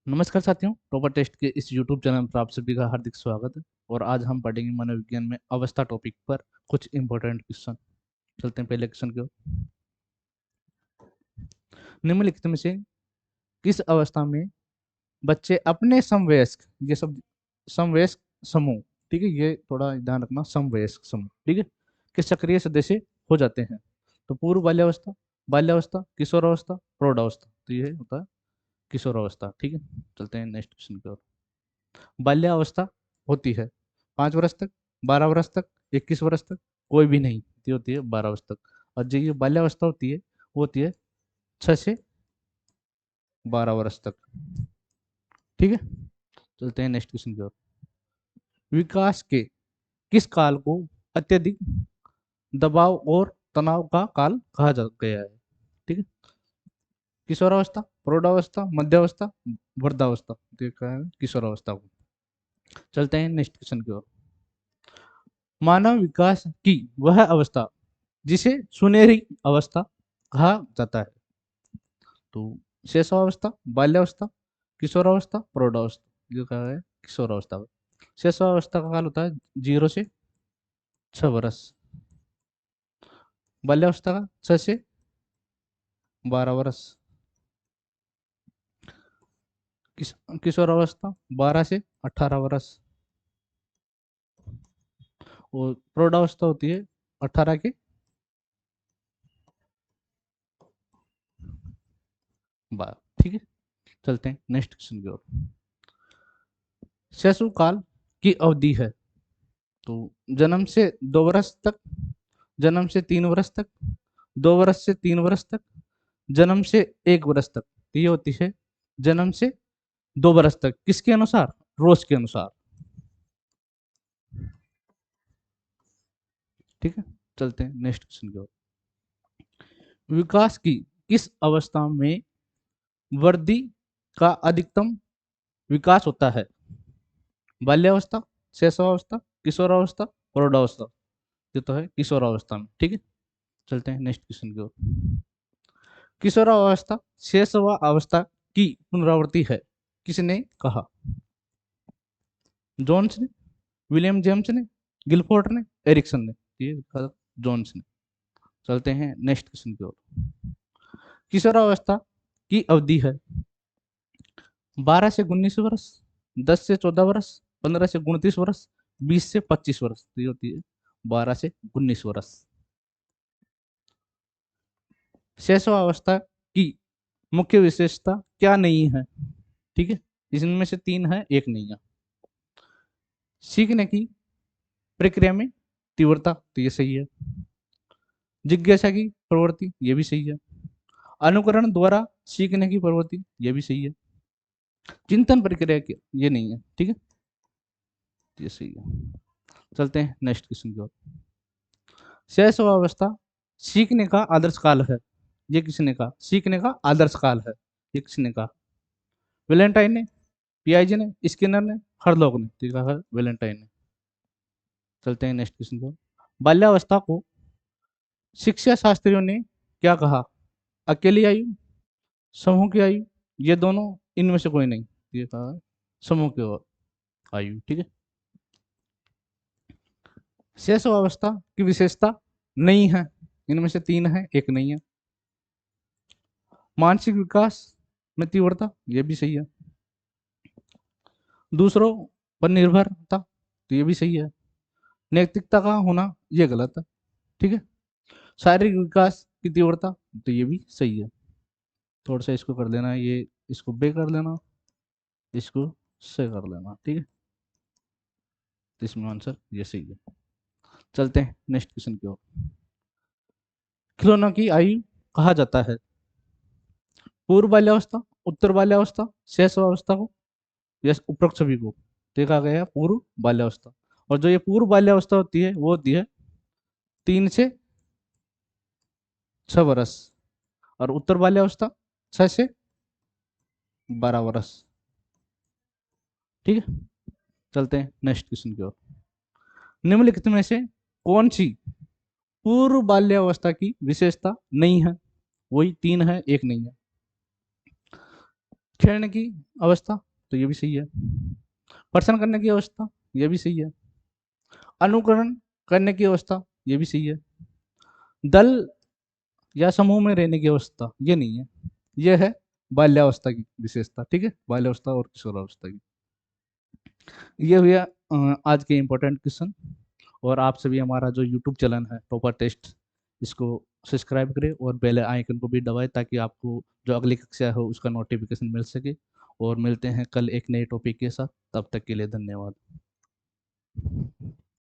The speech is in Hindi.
नमस्कार साथियों, टॉपर टेस्ट के इस YouTube चैनल पर आप सभी का हार्दिक स्वागत है। और आज हम पढ़ेंगे मनोविज्ञान में अवस्था टॉपिक पर कुछ इंपॉर्टेंट क्वेश्चन। चलते हैं पहले क्वेश्चन की ओर। निम्नलिखित में से किस अवस्था में बच्चे अपने समवयस्क, ये सब समवयस्क समूह, ठीक है, ये थोड़ा ध्यान रखना, समवयस्क समूह, ठीक है, के सक्रिय सदस्य हो जाते हैं? तो पूर्व बाल्यावस्था, बाल्यावस्था, किशोरावस्था, प्रौढ़ावस्था। तो ये होता है किशोरावस्था, ठीक है। चलते हैं नेक्स्ट क्वेश्चन की ओर। बाल्यावस्था होती है 5 वर्ष तक, 12 वर्ष तक, 21 वर्ष तक, कोई भी नहीं, ये होती है 12 वर्ष तक। और जो ये बाल्यावस्था होती है वो होती है 6 से 12 वर्ष तक, ठीक है। चलते हैं नेक्स्ट क्वेश्चन की ओर। विकास के किस काल को अत्यधिक दबाव और तनाव का काल कहा जा गया है? ठीक है। किशोरावस्था, प्रौढ़ावस्था, मध्यावस्था, वृद्धावस्था। तो ये क्या है? किशोरावस्था को। चलते हैं नेक्स्ट क्वेश्चन की ओर। मानव विकास की वह अवस्था जिसे सुनहरी अवस्था कहा जाता है? तो शेषावस्था, बाल्यावस्था, किशोरावस्था, प्रौढ़ावस्था। जो कहा है किशोरावस्था। शेषावस्था का काल होता है 0 से 6 वर्ष। बाल्यावस्था का 6 से 12 वर्ष। किशोरावस्था 12 से 18 वर्ष। और प्रौढ़ावस्था होती है 18 के बाद, ठीक है। चलते हैं नेक्स्ट क्वेश्चन की ओर। शिशु काल की अवधि है तो जन्म से 2 वर्ष तक, जन्म से 3 वर्ष तक, 2 वर्ष से 3 वर्ष तक, जन्म से 1 वर्ष तक। तो ये होती है जन्म से 2 वर्ष तक, किसके अनुसार? रोज के अनुसार, ठीक है। चलते हैं नेक्स्ट क्वेश्चन की ओर। विकास की किस अवस्था में वृद्धि का अधिकतम विकास होता है? बाल्यावस्था, शैशवावस्था, किशोरावस्था, प्रौढ़ावस्था। ये तो है किशोरावस्था में, ठीक है। चलते हैं नेक्स्ट क्वेश्चन की ओर। किशोरावस्था शैशव अवस्था की पुनरावृत्ति है, किसने कहा? जोन्स ने, विलियम जेम्स ने, गिलफोर्ड ने, एरिक्सन ने। ये कहा जोन्स ने। चलते हैं नेक्स्ट क्वेश्चन की ओर। किशोरावस्था की अवधि है 12 से 19 वर्ष, 10 से 14 वर्ष, 15 से 29 वर्ष, 20 से 25 वर्ष। तो ये होती है 12 से 19 वर्ष। शैशवावस्था की मुख्य विशेषता क्या नहीं है? ठीक है, इसमें से 3 है, एक नहीं है। सीखने की प्रक्रिया में तीव्रता, तो ये सही है। जिज्ञासा की प्रवृत्ति, ये भी सही है। अनुकरण द्वारा सीखने की प्रवृत्ति, ये भी सही है। चिंतन प्रक्रिया की, ये नहीं है, ठीक है, ये सही है। चलते हैं नेक्स्ट क्वेश्चन की ओर। शैशवावस्था सीखने का आदर्श काल है, ये किसने कहा? सीखने का आदर्श काल है, ये किसने कहा? वेलेंटाइन ने, पियाजे ने, स्किनर ने, हरलोग ने। तो कहा वेलेंटाइन ने। चलते हैं नेक्स्ट क्वेश्चन की ओर। बाल्यावस्था को शिक्षा शास्त्रियों ने क्या कहा? अकेली आयु, समूह की आयु, ये दोनों, इनमें से कोई नहीं। ये कहा है समूह की आयु, ठीक है। शेष अवस्था की विशेषता नहीं है, इनमें से 3 है, एक नहीं है। मानसिक विकास में तीव्रता, ये भी सही है। दूसरों पर निर्भरता, तो ये भी सही है। नैतिकता का होना, ये गलत है, ठीक है। शारीरिक विकास की तीव्रता, तो ये भी सही है। थोड़ा सा इसको कर लेना, ये इसको बे कर लेना, इसको से कर लेना, ठीक है। तो इसमें आंसर ये सही है। चलते हैं नेक्स्ट क्वेश्चन की ओर। खिलौनों की आयु कहा जाता है? पूर्व बाल्यावस्था, उत्तर बाल्यावस्था, शेष अवस्था को, या उपरोक्त सभी को? देखा गया है पूर्व बाल्यावस्था। और जो ये पूर्व बाल्यावस्था होती है वो होती है 3 से 6 वर्ष। और उत्तर बाल्यावस्था 6 से 12 वर्ष, ठीक है। चलते हैं नेक्स्ट क्वेश्चन की ओर। निम्नलिखित में से कौन सी पूर्व बाल्यावस्था की विशेषता नहीं है? वही 3 है, एक नहीं है। खेलने की अवस्था, तो ये भी सही है। प्रश्न करने की अवस्था, ये भी सही है। अनुकरण करने की अवस्था, ये भी सही है। दल या समूह में रहने की अवस्था, ये नहीं है। ये है बाल्यावस्था की विशेषता। ठीक है, बाल्यावस्था और किशोरावस्था की। ये हुआ आज के इम्पोर्टेंट क्वेश्चन। और आप सभी हमारा जो यूट्यूब चैनल है टॉपर टेस्ट, इसको सब्सक्राइब करें और बेल आइकन को भी दबाएं, ताकि आपको जो अगली कक्षा हो उसका नोटिफिकेशन मिल सके। और मिलते हैं कल एक नए टॉपिक के साथ। तब तक के लिए धन्यवाद।